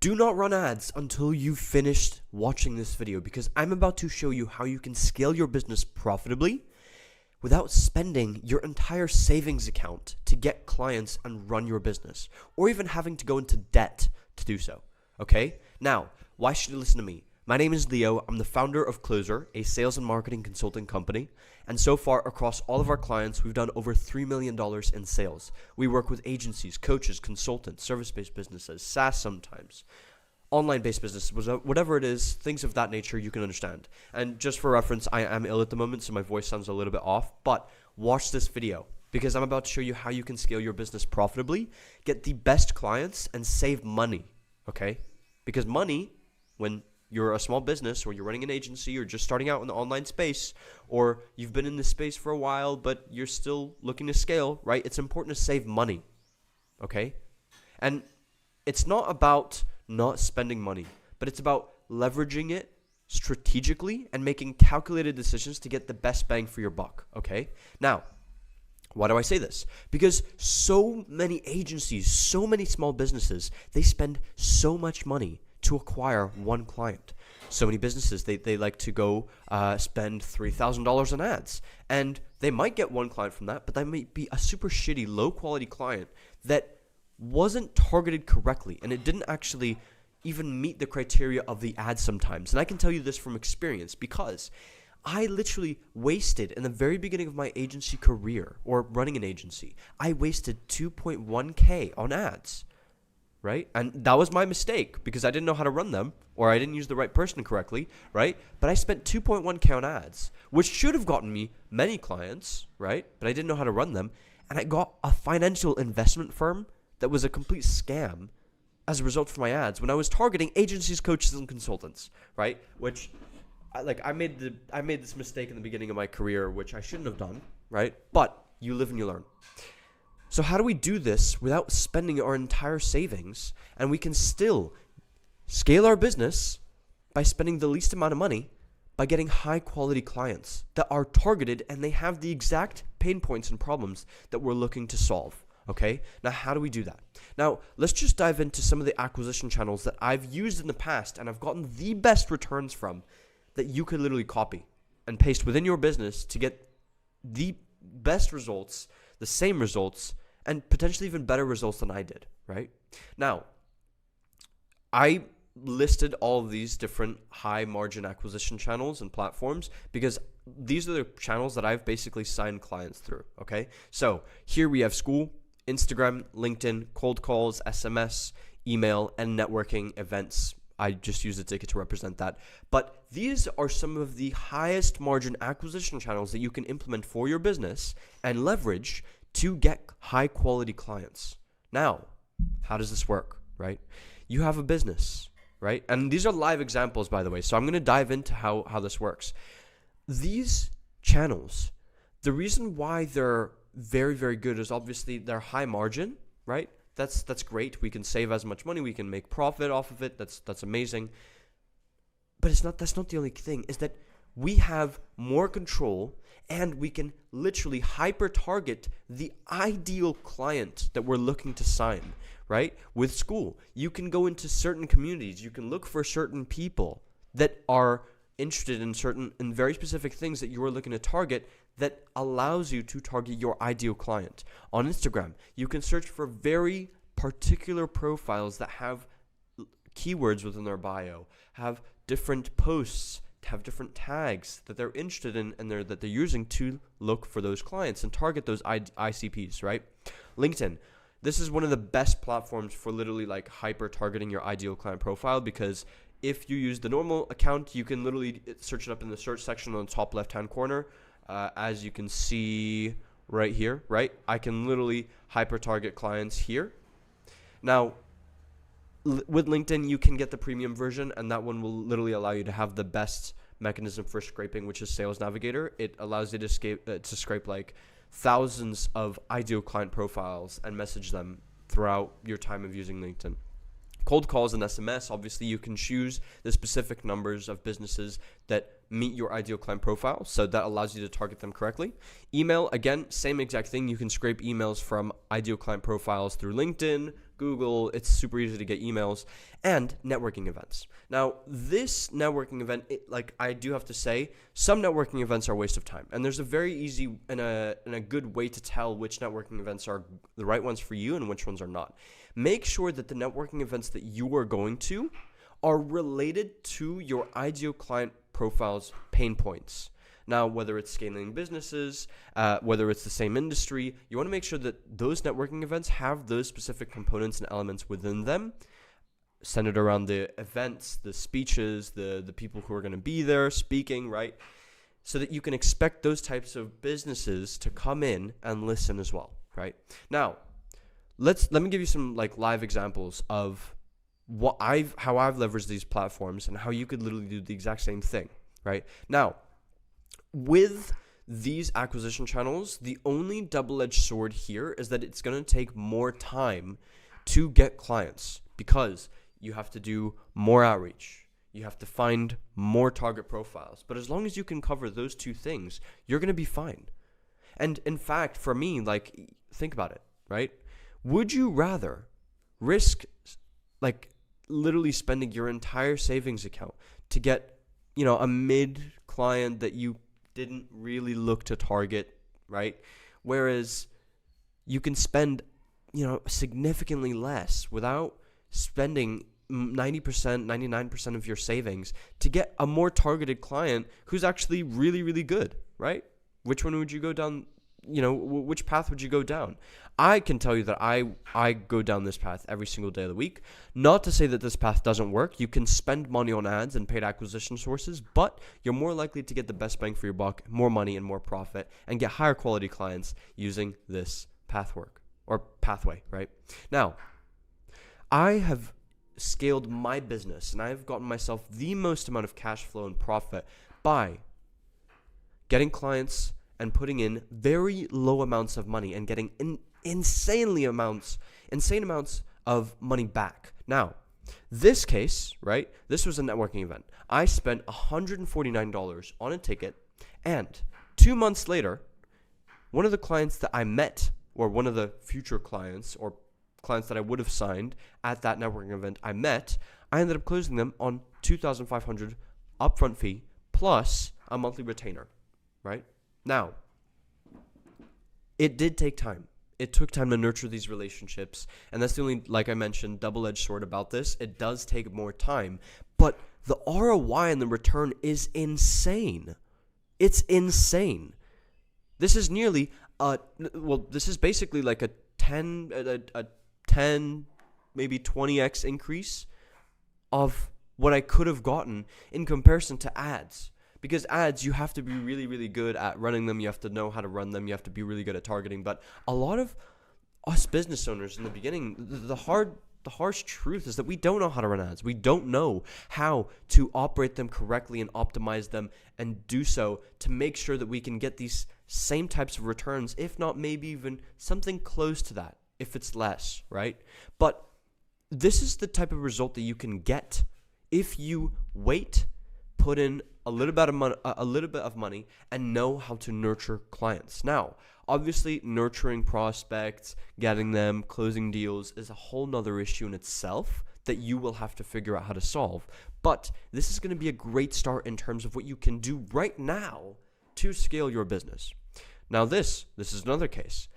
Do not run ads until you've finished watching this video, because I'm about to show you how you can scale your business profitably without spending your entire savings account to get clients and run your business, or even having to go into debt to do so. Okay? Now, why should you listen to me? My name is Leo. I'm the founder of Closer, a sales and marketing consulting company. And so far, across all of our clients, we've done over $3 million in sales. We work with agencies, coaches, consultants, service-based businesses, SaaS sometimes, online-based businesses, whatever it is, things of that nature you can understand. And just for reference, I am ill at the moment, so my voice sounds a little bit off. But watch this video, because I'm about to show you how you can scale your business profitably, get the best clients, and save money, okay? Because money, when you're a small business, or you're running an agency, or just starting out in the online space, or you've been in this space for a while, but you're still looking to scale, right? It's important to save money, okay? And it's not about not spending money, but it's about leveraging it strategically and making calculated decisions to get the best bang for your buck, okay? Now, why do I say this? Because so many agencies, so many small businesses, they spend so much money to acquire one client. So many businesses, they like to go spend $3,000 on ads, and they might get one client from that, but that might be a super shitty, low quality client that wasn't targeted correctly, and it didn't actually even meet the criteria of the ad sometimes. And I can tell you this from experience, because I literally wasted, in the very beginning of my agency career, or running an agency, I wasted $2.1K on ads. Right? And that was my mistake, because I didn't know how to run them, or I didn't use the right person correctly, right? But I spent 2.1K on ads, which should have gotten me many clients, right? But I didn't know how to run them, and I got a financial investment firm that was a complete scam as a result of my ads when I was targeting agencies, coaches, and consultants, right? Which, I made this mistake in the beginning of my career, which I shouldn't have done, right? But you live and you learn. So how do we do this without spending our entire savings, and we can still scale our business by spending the least amount of money by getting high quality clients that are targeted and they have the exact pain points and problems that we're looking to solve, okay? Now, how do we do that? Now, let's just dive into some of the acquisition channels that I've used in the past and I've gotten the best returns from that you could literally copy and paste within your business to get the best results, the same results, and potentially even better results than I did, right? Now, I listed all of these different high margin acquisition channels and platforms because these are the channels that I've basically signed clients through, okay? So here we have school, Instagram, LinkedIn, cold calls, SMS, email, and networking events. I just use a ticket to represent that. But these are some of the highest margin acquisition channels that you can implement for your business and leverage to get high quality clients. Now, how does this work, right? You have a business, right? And these are live examples, by the way. So I'm going to dive into how this works. These channels, the reason why they're very, very good is obviously they're high margin, right? That's great. We can save as much money. We can make profit off of it. That's amazing. But that's not the only thing, is that we have more control and we can literally hyper target the ideal client that we're looking to sign, right? With school, you can go into certain communities. You can look for certain people that are interested in very specific things that you are looking to target that allows you to target your ideal client. On Instagram, you can search for very particular profiles that have keywords within their bio, have different posts, have different tags that they're interested in and that they're using to look for those clients and target those ICPs, right? LinkedIn. This is one of the best platforms for literally like hyper targeting your ideal client profile, because if you use the normal account, you can literally search it up in the search section on the top left-hand corner. As you can see right here, right? I can literally hyper target clients here. Now, with LinkedIn, you can get the premium version, and that one will literally allow you to have the best mechanism for scraping, which is Sales Navigator. It allows you to scrape like thousands of ideal client profiles and message them throughout your time of using LinkedIn. Cold calls and SMS, obviously you can choose the specific numbers of businesses that meet your ideal client profile, so that allows you to target them correctly. Email, again, same exact thing. You can scrape emails from ideal client profiles through LinkedIn, Google. It's super easy to get emails, and networking events. Now, this networking event, like I do have to say, some networking events are a waste of time. And there's a very easy and a good way to tell which networking events are the right ones for you and which ones are not. Make sure that the networking events that you are going to are related to your ideal client profile's pain points. Now, whether it's scaling businesses, whether it's the same industry, you want to make sure that those networking events have those specific components and elements within them, centered around the events, the speeches, the people who are going to be there speaking, right? So that you can expect those types of businesses to come in and listen as well, right? Now, let me give you some like live examples of how I've leveraged these platforms and how you could literally do the exact same thing, right? Now, with these acquisition channels, the only double-edged sword here is that it's going to take more time to get clients because you have to do more outreach. You have to find more target profiles. But as long as you can cover those two things, you're going to be fine. And in fact, for me, like, think about it, right? Would you rather risk, like, literally spending your entire savings account to get, a mid client that you didn't really look to target, right? Whereas you can spend, significantly less without spending 90%, 99% of your savings to get a more targeted client who's actually really, really good, right? Which one would you go down? Which path would you go down? I can tell you that I go down this path every single day of the week. Not to say that this path doesn't work. You can spend money on ads and paid acquisition sources, but you're more likely to get the best bang for your buck, more money and more profit, and get higher quality clients using this pathway, right? Now, I have scaled my business and I have gotten myself the most amount of cash flow and profit by getting clients and putting in very low amounts of money and getting insane amounts of money back. Now, this case, right, this was a networking event. I spent $149 on a ticket, and 2 months later, one of the clients that I met, or one of the future clients, or clients that I would have signed at that networking event I ended up closing them on $2,500 upfront fee plus a monthly retainer, right? Now, it did take time. It took time to nurture these relationships, and that's the only, like I mentioned, double-edged sword about this. It does take more time, but the ROI and the return is insane. It's insane. This is nearly this is basically like a 10, maybe 20x increase of what I could have gotten in comparison to ads. Because ads, you have to be really, really good at running them. You have to know how to run them. You have to be really good at targeting. But a lot of us business owners in the beginning, the harsh truth is that we don't know how to run ads. We don't know how to operate them correctly and optimize them and do so to make sure that we can get these same types of returns, if not maybe even something close to that, if it's less, right? But this is the type of result that you can get if you wait, put in a little bit of money, and know how to nurture clients. Now, obviously, nurturing prospects, getting them, closing deals is a whole nother issue in itself that you will have to figure out how to solve. But this is going to be a great start in terms of what you can do right now to scale your business. Now, this is another case.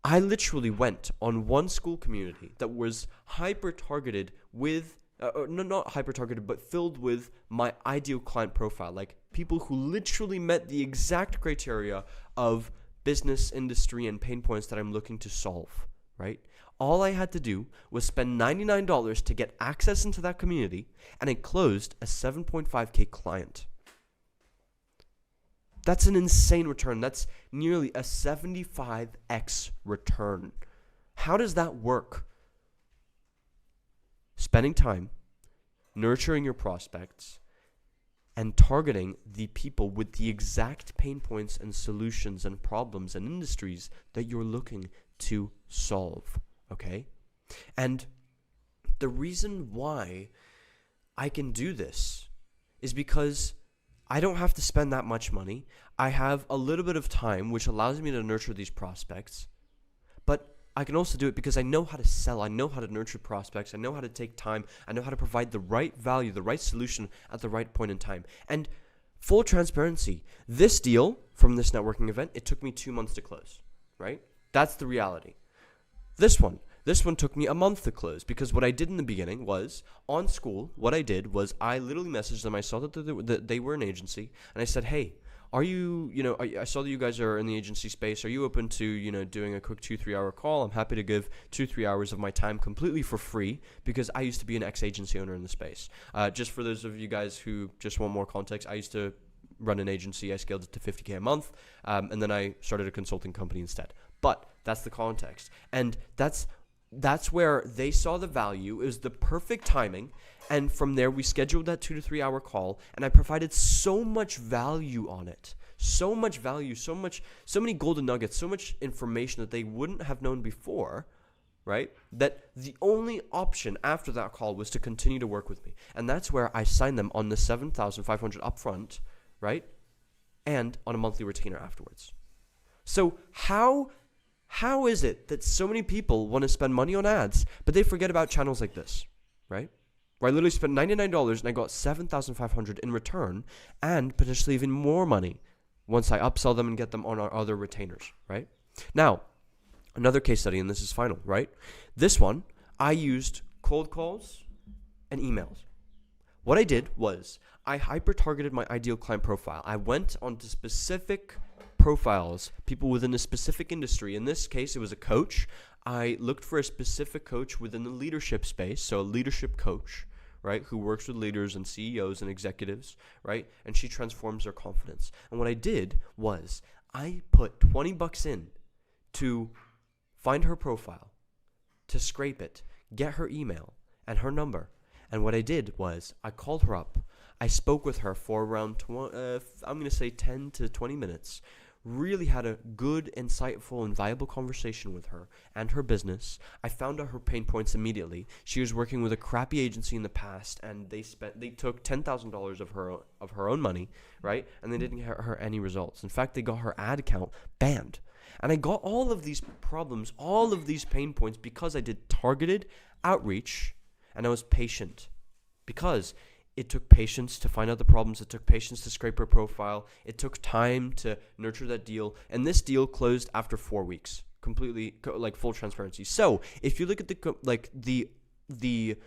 I literally went on one school community that was hyper-targeted with not hyper-targeted, but filled with my ideal client profile, like people who literally met the exact criteria of business, industry, and pain points that I'm looking to solve, right? All I had to do was spend $99 to get access into that community, and it closed a 7.5K client. That's an insane return. That's nearly a 75x return. How does that work? Spending time, nurturing your prospects, and targeting the people with the exact pain points and solutions and problems and industries that you're looking to solve, okay? And the reason why I can do this is because I don't have to spend that much money. I have a little bit of time, which allows me to nurture these prospects, but I can also do it because I know how to sell. I know how to nurture prospects. I know how to take time. I know how to provide the right value, the right solution at the right point in time. And full transparency, this deal from this networking event, it took me 2 months to close, right? That's the reality. This one took me a month to close because what I did in the beginning was, on school, what I did was I literally messaged them. I saw that they were an agency, and I said, hey, are you, I saw that you guys are in the agency space. Are you open to, doing a quick 2-3 hour call? I'm happy to give 2-3 hours of my time completely for free because I used to be an ex-agency owner in the space. Just for those of you guys who just want more context, I used to run an agency. I scaled it to $50K a month, and then I started a consulting company instead. But that's the context. And that's where they saw the value. It was the perfect timing. And from there, we scheduled that 2 to 3 hour call, and I provided so much value on it. So much value, so many golden nuggets, so much information that they wouldn't have known before, right? That the only option after that call was to continue to work with me. And that's where I signed them on the $7,500 upfront, right? And on a monthly retainer afterwards. So how is it that so many people want to spend money on ads, but they forget about channels like this, right? Where I literally spent $99 and I got $7,500 in return and potentially even more money once I upsell them and get them on our other retainers, right? Now, another case study, and this is final, right? This one, I used cold calls and emails. What I did was I hyper-targeted my ideal client profile. I went onto specific profiles, people within a specific industry. In this case, it was a coach. I looked for a specific coach within the leadership space, so a leadership coach, right, who works with leaders and CEOs and executives, right, and she transforms their confidence. And what I did was I put $20 in to find her profile, to scrape it, get her email and her number. And what I did was I called her up. I spoke with her for around, I'm going to say 10 to 20 minutes. Really had a good, insightful, and valuable conversation with her and her business. I found out her pain points immediately. She was working with a crappy agency in the past, and they took $10,000 of her own money, right? And they didn't get her any results. In fact, they got her ad account banned. And I got all of these problems, all of these pain points because I did targeted outreach and I was patient. Because it took patience to find out the problems. It took patience to scrape her profile. It took time to nurture that deal. And this deal closed after 4 weeks, completely like full transparency. So if you look at the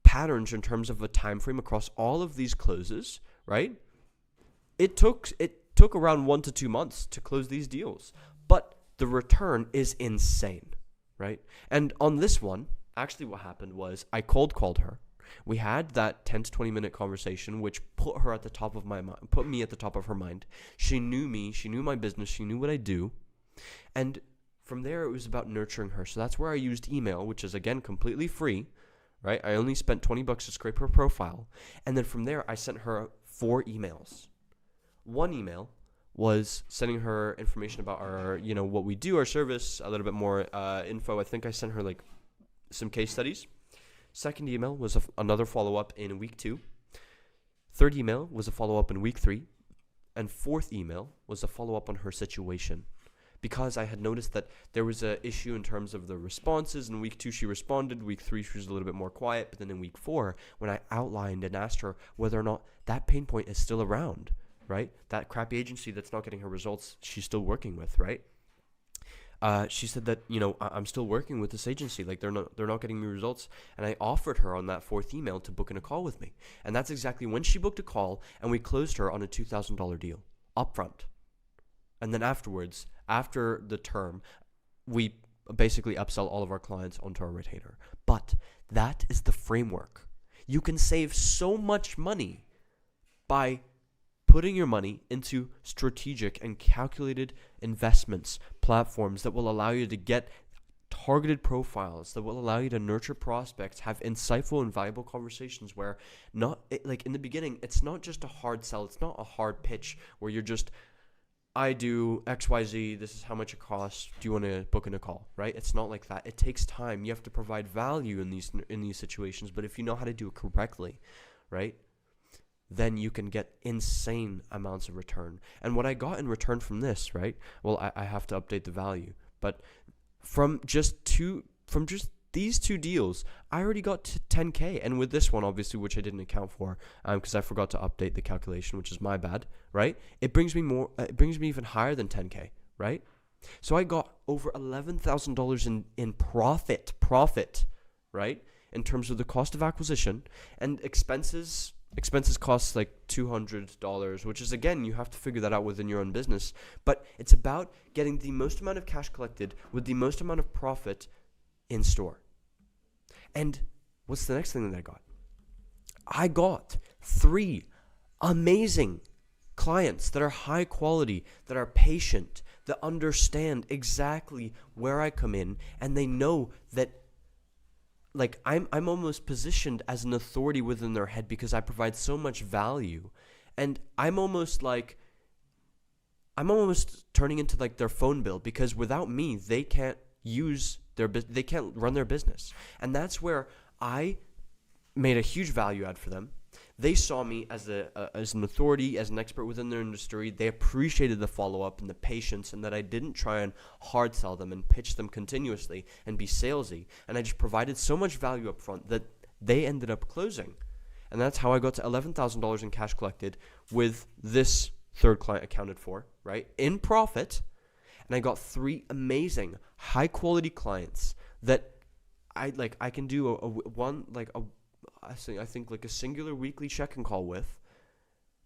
patterns in terms of a time frame across all of these closes, right? It took around 1 to 2 months to close these deals, but the return is insane, right? And on this one, actually what happened was I cold called her. We had that 10 to 20 minute conversation, which put her at the top of my mind, put me at the top of her mind. She knew me, she knew my business, she knew what I do. And from there, it was about nurturing her. So that's where I used email, which is again completely free, right? I only spent $20 to scrape her profile. And then from there, I sent her 4 emails. One email was sending her information about our, what we do, our service, a little bit more info. I think I sent her like some case studies. Second email was another follow-up in week 2. Third email was a follow-up in week 3. And fourth email was a follow-up on her situation. Because I had noticed that there was an issue in terms of the responses. In week 2, she responded. Week 3, she was a little bit more quiet. But then in week 4, when I outlined and asked her whether or not that pain point is still around, right? That crappy agency that's not getting her results, she's still working with, right? She said that, I'm still working with this agency. Like they're not getting me results. And I offered her on that 4th email to book in a call with me. And that's exactly when she booked a call, and we closed her on a $2,000 deal upfront. And then afterwards, after the term, we basically upsell all of our clients onto our retainer. But that is the framework. You can save so much money by putting your money into strategic and calculated investments, platforms that will allow you to get targeted profiles, that will allow you to nurture prospects, have insightful and valuable conversations where like in the beginning, it's not just a hard sell. It's not a hard pitch where you're just, I do XYZ, this is how much it costs, do you want to book in a call, right? It's not like that. It takes time. You have to provide value in these situations, but if you know how to do it correctly, right, then you can get insane amounts of return. And what I got in return from this, right, well, I have to update the value, but from just these two deals, I already got to 10K. And with this one, obviously, which I didn't account for, because I forgot to update the calculation, which is my bad, right? It brings me even higher than 10K, right? So I got over $11,000 in profit, right? In terms of the cost of acquisition and expenses. Expenses cost like $200, which is, again, you have to figure that out within your own business. But it's about getting the most amount of cash collected with the most amount of profit in store. And what's the next thing that I got? I got 3 amazing clients that are high quality, that are patient, that understand exactly where I come in, and they know that, like, I'm almost positioned as an authority within their head because I provide so much value. And I'm almost turning into like their phone bill, because without me, they can't they can't run their business. And that's where I made a huge value add for them. They saw me as an authority, as an expert within their industry. They appreciated the follow-up and the patience, and that I didn't try and hard sell them and pitch them continuously and be salesy. And I just provided so much value up front that they ended up closing. And that's how I got to $11,000 in cash collected with this third client accounted for, right, in profit. And I got 3 amazing, high-quality clients that I can do I think like a singular weekly check-in call with,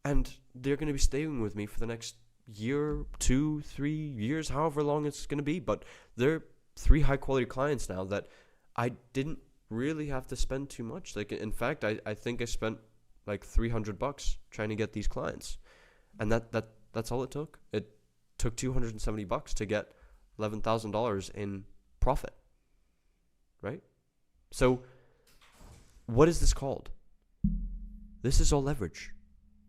and they're going to be staying with me for the next year, 2, 3 years, however long it's going to be. But they're 3 high-quality clients now that I didn't really have to spend too much. Like, in fact, I think I spent like $300 trying to get these clients, and that's all it took. It took $270 to get $11,000 in profit, right? So what is this called? This is all leverage.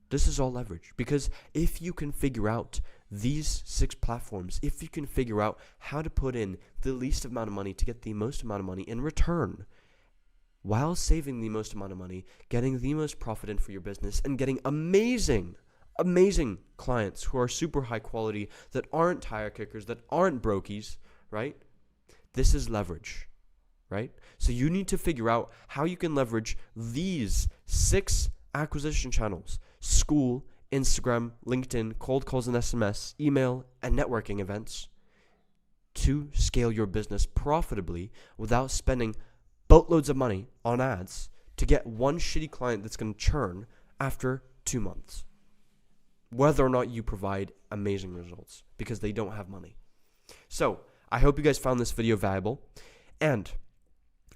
This is all leverage. Because if you can figure out these 6 platforms, if you can figure out how to put in the least amount of money to get the most amount of money in return, while saving the most amount of money, getting the most profit in for your business, and getting amazing clients who are super high quality, that aren't tire kickers, that aren't brokies, right? This is leverage. Right? So you need to figure out how you can leverage these 6 acquisition channels: school, Instagram, LinkedIn, cold calls and SMS, email, and networking events, to scale your business profitably without spending boatloads of money on ads to get one shitty client that's going to churn after 2 months, whether or not you provide amazing results, because they don't have money. So I hope you guys found this video valuable. And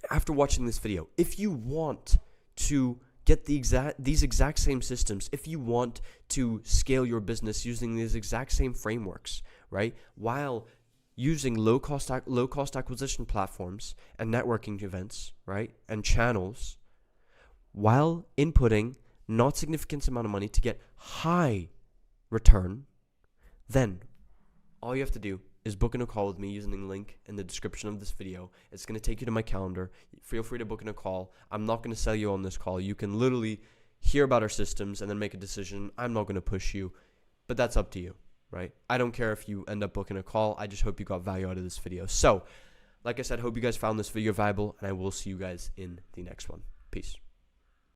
after watching this video, if you want to get these exact same systems, if you want to scale your business using these exact same frameworks, right, while using low cost acquisition platforms and networking events, right, and channels, while inputting not significant amount of money to get high return, then all you have to do is book in a call with me using the link in the description of this video. It's going to take you to my calendar. Feel free to book in a call. I'm not going to sell you on this call. You can literally hear about our systems and then make a decision. I'm not going to push you, but that's up to you, right? I don't care if you end up booking a call. I just hope you got value out of this video. So, like I said, hope you guys found this video valuable, and I will see you guys in the next one. Peace.